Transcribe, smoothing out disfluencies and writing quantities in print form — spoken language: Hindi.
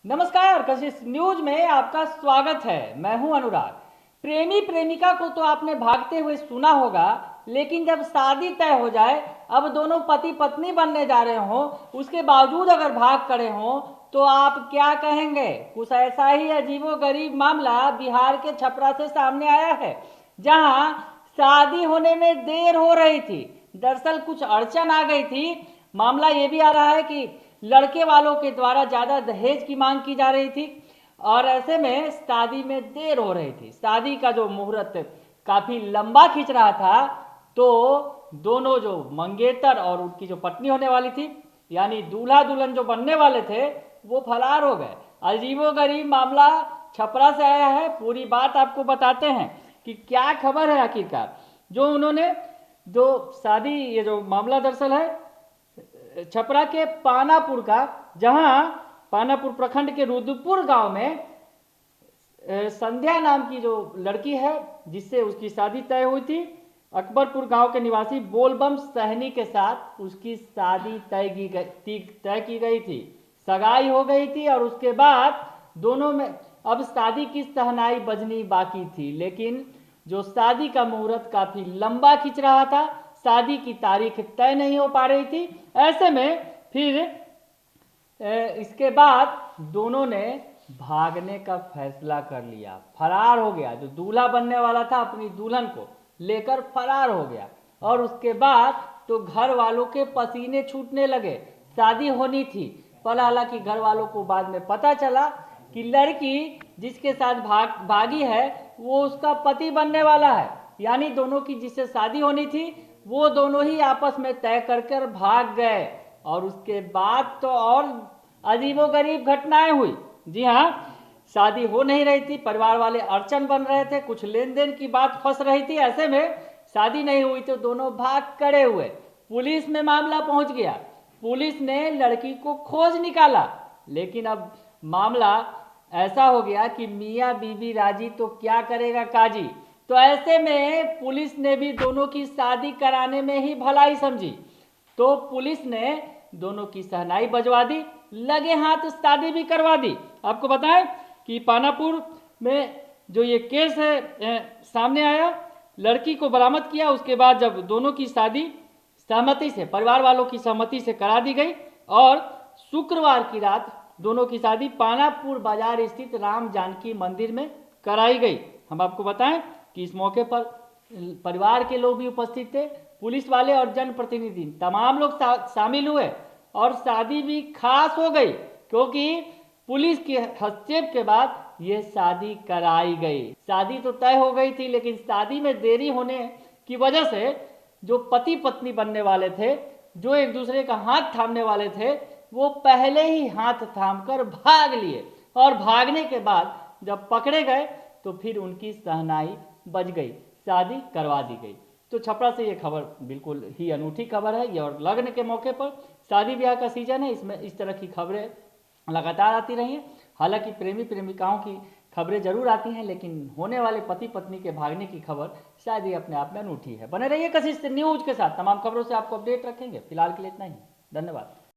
नमस्कार, कशिश न्यूज में आपका स्वागत है। मैं हूं अनुराग। प्रेमी प्रेमिका को तो आपने भागते हुए सुना होगा, लेकिन जब शादी तय हो जाए, अब दोनों पति पत्नी बनने जा रहे हो, उसके बावजूद अगर भाग खड़े हो तो आप क्या कहेंगे? कुछ ऐसा ही अजीबोगरीब मामला बिहार के छपरा से सामने आया है, जहां शादी होने में देर हो रही थी। दरअसल कुछ अड़चन आ गई थी। मामला ये भी आ रहा है कि लड़के वालों के द्वारा ज़्यादा दहेज की मांग की जा रही थी और ऐसे में शादी में देर हो रही थी। शादी का जो मुहूर्त काफ़ी लंबा खींच रहा था, तो दोनों जो मंगेतर और उनकी जो पत्नी होने वाली थी, यानी दूल्हा दुल्हन जो बनने वाले थे, वो फरार हो गए। अजीबोगरीब मामला छपरा से आया है। पूरी बात आपको बताते हैं कि क्या खबर है आखिरकार। जो उन्होंने जो शादी, ये जो मामला दरअसल है छपरा के पानापुर का, जहां पानापुर प्रखंड के रुद्रपुर गांव में संध्या नाम की जो लड़की है, जिससे उसकी शादी तय हुई थी, अकबरपुर गांव के निवासी बोलबम सहनी के साथ उसकी शादी तय की गई थी। सगाई हो गई थी और उसके बाद दोनों में अब शादी की सहनाई बजनी बाकी थी, लेकिन जो शादी का मुहूर्त काफी लंबा खिंच रहा था, शादी की तारीख तय नहीं हो पा रही थी। ऐसे में फिर इसके बाद दोनों ने भागने का फैसला कर लिया, फरार हो गया। जो दूल्हा बनने वाला था अपनी दुल्हन को लेकर फरार हो गया और उसके बाद तो घर वालों के पसीने छूटने लगे। शादी होनी थी, पर हालांकि घर वालों को बाद में पता चला कि लड़की जिसके साथ भागी है वो उसका पति बनने वाला है, यानी दोनों की जिससे शादी होनी थी वो दोनों ही आपस में तय कर भाग गए। और उसके बाद तो और अजीबोगरीब घटनाएं हुई। जी हाँ, शादी हो नहीं रही थी, परिवार वाले अड़चन बन रहे थे, कुछ लेन देन की बात फंस रही थी। ऐसे में शादी नहीं हुई तो दोनों भाग खड़े हुए। पुलिस में मामला पहुंच गया, पुलिस ने लड़की को खोज निकाला, लेकिन अब मामला ऐसा हो गया कि मियाँ बीबी राजी तो क्या करेगा काजी। तो ऐसे में पुलिस ने भी दोनों की शादी कराने में ही भलाई समझी, तो पुलिस ने दोनों की सहनाई बजवा दी, लगे हाथ शादी भी करवा दी। आपको बताएं कि पानापुर में जो ये केस है सामने आया, लड़की को बरामद किया। उसके बाद जब दोनों की शादी सहमति से, परिवार वालों की सहमति से करा दी गई और शुक्रवार की रात दोनों की शादी पानापुर बाजार स्थित राम जानकी मंदिर में कराई गई। हम आपको बताएं कि इस मौके पर परिवार के लोग भी उपस्थित थे, पुलिस वाले और जनप्रतिनिधि तमाम लोग शामिल हुए और शादी भी खास हो गई, क्योंकि पुलिस के हस्तक्षेप के बाद ये शादी कराई गई। शादी तो तय हो गई थी, लेकिन शादी में देरी होने की वजह से जो पति पत्नी बनने वाले थे, जो एक दूसरे का हाथ थामने वाले थे, वो पहले ही हाथ थामकर भाग लिए और भागने के बाद जब पकड़े गए तो फिर उनकी सहनाई बज गई, शादी करवा दी गई। तो छपरा से ये खबर बिल्कुल ही अनूठी खबर है ये, और लग्न के मौके पर शादी ब्याह का सीजन है, इसमें इस तरह की खबरें लगातार आती रही हैं। हालांकि प्रेमी प्रेमिकाओं की खबरें जरूर आती हैं, लेकिन होने वाले पति पत्नी के भागने की खबर शायद ये अपने आप में अनूठी है। बने रहिए कशिश न्यूज के साथ, तमाम खबरों से आपको अपडेट रखेंगे। फिलहाल के लिए इतना ही, धन्यवाद।